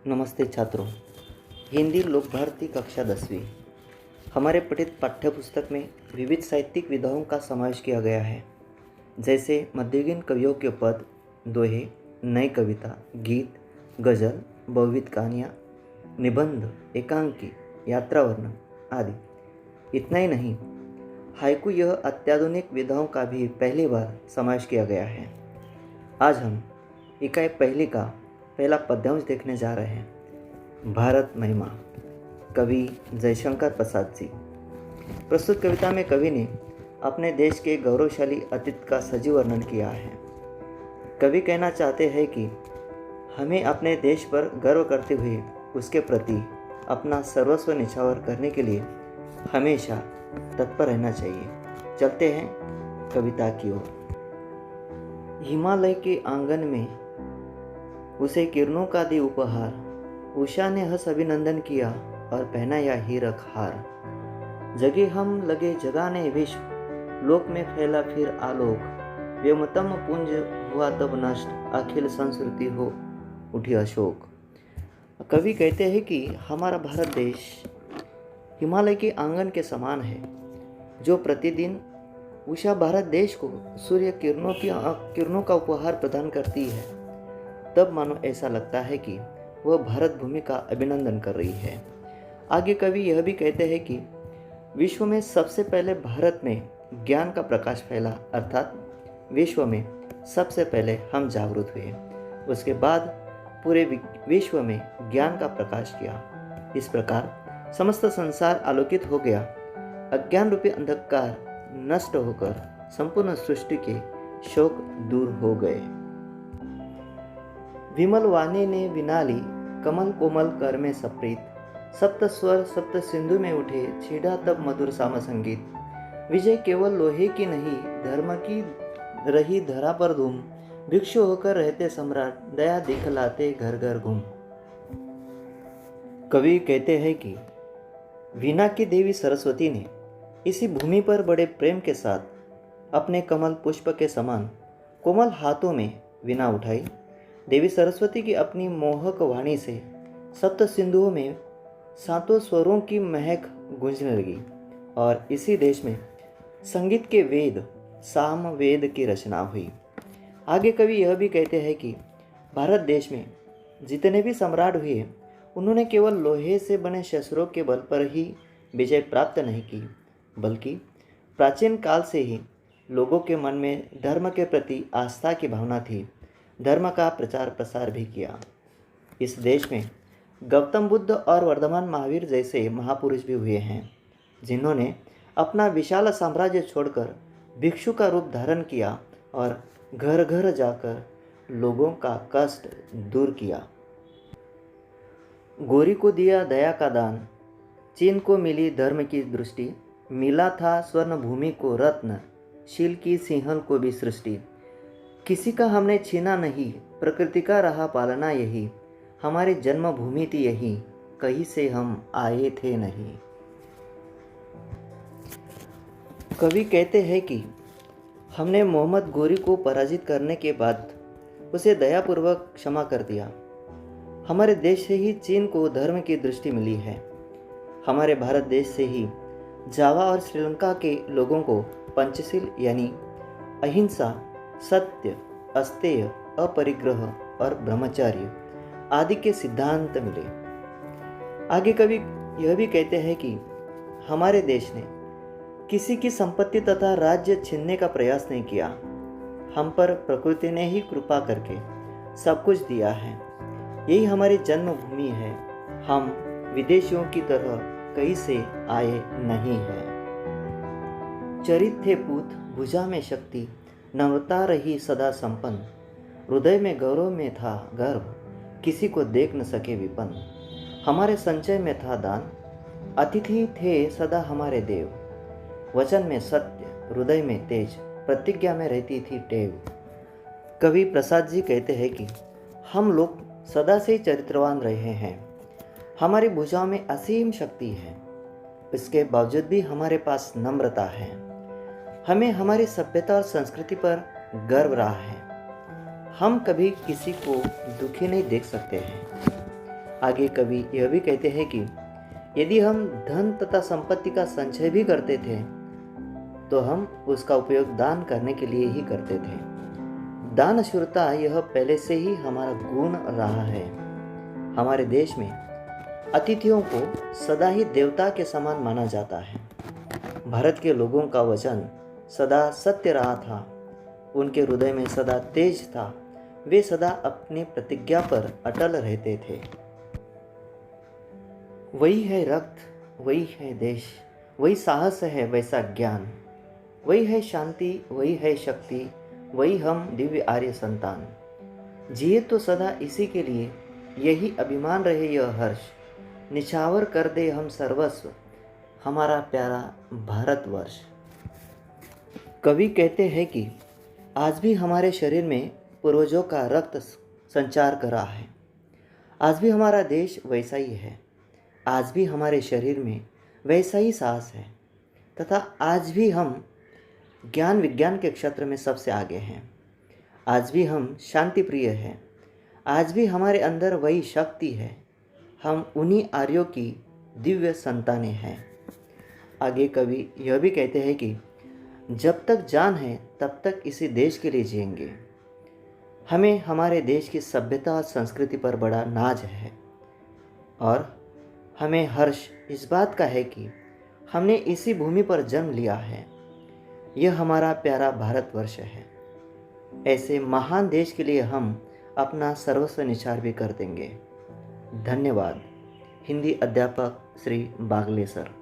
नमस्ते छात्रों। हिंदी लोक भारती कक्षा 10वीं। हमारे पठित पाठ्यपुस्तक में विविध साहित्यिक विधाओं का समावेश किया गया है, जैसे मध्ययुगीन कवियों के पद, दोहे, नई कविता, गीत, गज़ल, बहुविध कहानियाँ, निबंध, एकांकी, यात्रा वर्णन आदि। इतना ही नहीं, हाइकू यह अत्याधुनिक विधाओं का भी पहली बार समावेश किया गया है। आज हम इकाई पहली का पहला पद्यांश देखने जा रहे हैं। भारत महिमा, कवि जयशंकर प्रसाद जी। प्रस्तुत कविता में कवि ने अपने देश के गौरवशाली अतीत का सजीव वर्णन किया है। कवि कहना चाहते हैं कि हमें अपने देश पर गर्व करते हुए उसके प्रति अपना सर्वस्व निछावर करने के लिए हमेशा तत्पर रहना चाहिए। चलते हैं कविता की ओर। हिमालय के आंगन में उसे किरणों का दी उपहार, उषा ने हंस अभिनंदन किया और पहनाया हीरक हार। जगे हम लगे जगाने विश्व, लोक में फैला फिर आलोक। व्योमतम पुंज हुआ तब नष्ट, अखिल संस्कृति हो उठी अशोक। कवि कहते हैं कि हमारा भारत देश हिमालय के आंगन के समान है, जो प्रतिदिन उषा भारत देश को सूर्य किरणों का उपहार प्रदान करती है। तब मानो ऐसा लगता है कि वह भारत भूमि का अभिनंदन कर रही है। आगे कवि यह भी कहते हैं कि विश्व में सबसे पहले भारत में ज्ञान का प्रकाश फैला, अर्थात विश्व में सबसे पहले हम जागरूक हुए, उसके बाद पूरे विश्व में ज्ञान का प्रकाश किया। इस प्रकार समस्त संसार आलोकित हो गया। अज्ञान रूपी अंधकार नष्ट होकर संपूर्ण सृष्टि के शोक दूर हो गए। विमल वाणी ने विनाली, कमल कोमल कर में सप्रीत। सप्त स्वर सप्त सिंधु में उठे, छीड़ा तब मधुर साम संगीत। विजय केवल लोहे की नहीं, धर्म की रही धरा पर धूम। भिक्षु होकर रहते सम्राट, दया दिखलाते घर घर घूम। कवि कहते हैं कि वीणा की देवी सरस्वती ने इसी भूमि पर बड़े प्रेम के साथ अपने कमल पुष्प के समान कोमल हाथों में वीणा उठाई। देवी सरस्वती की अपनी मोहक वाणी से सप्त सिंधुओं में सातों स्वरों की महक गूंजने लगी और इसी देश में संगीत के वेद, साम वेद की रचना हुई। आगे कवि यह भी कहते हैं कि भारत देश में जितने भी सम्राट हुए, उन्होंने केवल लोहे से बने शस्त्रों के बल पर ही विजय प्राप्त नहीं की, बल्कि प्राचीन काल से ही लोगों के मन में धर्म के प्रति आस्था की भावना थी। धर्म का प्रचार प्रसार भी किया। इस देश में गौतम बुद्ध और वर्धमान महावीर जैसे महापुरुष भी हुए हैं, जिन्होंने अपना विशाल साम्राज्य छोड़कर भिक्षु का रूप धारण किया और घर घर जाकर लोगों का कष्ट दूर किया। गोरी को दिया दया का दान, चीन को मिली धर्म की दृष्टि। मिला था स्वर्ण भूमि को रत्न, शील की सिंहल को भी सृष्टि। किसी का हमने छीना नहीं, प्रकृति का रहा पालना यही। हमारी जन्मभूमि थी यही, कहीं से हम आए थे नहीं। कवि कहते हैं कि हमने मोहम्मद गोरी को पराजित करने के बाद उसे दयापूर्वक क्षमा कर दिया। हमारे देश से ही चीन को धर्म की दृष्टि मिली है। हमारे भारत देश से ही जावा और श्रीलंका के लोगों को पंचशील यानी अहिंसा, सत्य, अस्तेय, अपरिग्रह और ब्रह्मचर्य आदि के सिद्धांत मिले। आगे कवि यह भी कहते हैं कि हमारे देश ने किसी की संपत्ति तथा राज्य छीनने का प्रयास नहीं किया। हम पर प्रकृति ने ही कृपा करके सब कुछ दिया है। यही हमारी जन्मभूमि है। हम विदेशियों की तरह कहीं से आए नहीं हैं। चरित थे पूत, भुजा में शक्ति, नम्रता रही सदा संपन्न। हृदय में गौरव में था गर्व, किसी को देख न सके विपन्न। हमारे संचय में था दान, अतिथि थे सदा हमारे देव। वचन में सत्य, हृदय में तेज, प्रतिज्ञा में रहती थी टेव। कवि प्रसाद जी कहते हैं कि हम लोग सदा से चरित्रवान रहे हैं। हमारी भुजाओं में असीम शक्ति है, इसके बावजूद भी हमारे पास नम्रता है। हमें हमारी सभ्यता और संस्कृति पर गर्व रहा है। हम कभी किसी को दुखी नहीं देख सकते हैं। आगे कवि यह भी कहते हैं कि यदि हम धन तथा संपत्ति का संचय भी करते थे तो हम उसका उपयोग दान करने के लिए ही करते थे। दानशूरता यह पहले से ही हमारा गुण रहा है। हमारे देश में अतिथियों को सदा ही देवता के समान माना जाता है। भारत के लोगों का वचन सदा सत्य रहा था। उनके हृदय में सदा तेज था। वे सदा अपनी प्रतिज्ञा पर अटल रहते थे। वही है रक्त, वही है देश, वही साहस है वैसा ज्ञान, वही है शांति, वही है शक्ति, वही हम दिव्य आर्य संतान। जिए तो सदा इसी के लिए, यही अभिमान रहे यह हर्ष, निछावर कर दे हम सर्वस्व, हमारा प्यारा भारतवर्ष। कवि कहते हैं कि आज भी हमारे शरीर में पूर्वजों का रक्त संचार कर रहा है। आज भी हमारा देश वैसा ही है। आज भी हमारे शरीर में वैसा ही साहस है तथा आज भी हम ज्ञान विज्ञान के क्षेत्र में सबसे आगे हैं। आज भी हम शांति प्रिय हैं। आज भी हमारे अंदर वही शक्ति है। हम उन्हीं आर्यों की दिव्य संतानें हैं। आगे कवि यह भी कहते हैं कि जब तक जान है तब तक इसी देश के लिए जिएंगे। हमें हमारे देश की सभ्यता और संस्कृति पर बड़ा नाज है और हमें हर्ष इस बात का है कि हमने इसी भूमि पर जन्म लिया है। यह हमारा प्यारा भारतवर्ष है। ऐसे महान देश के लिए हम अपना सर्वस्व निछावर भी कर देंगे। धन्यवाद। हिंदी अध्यापक श्री बागले सर।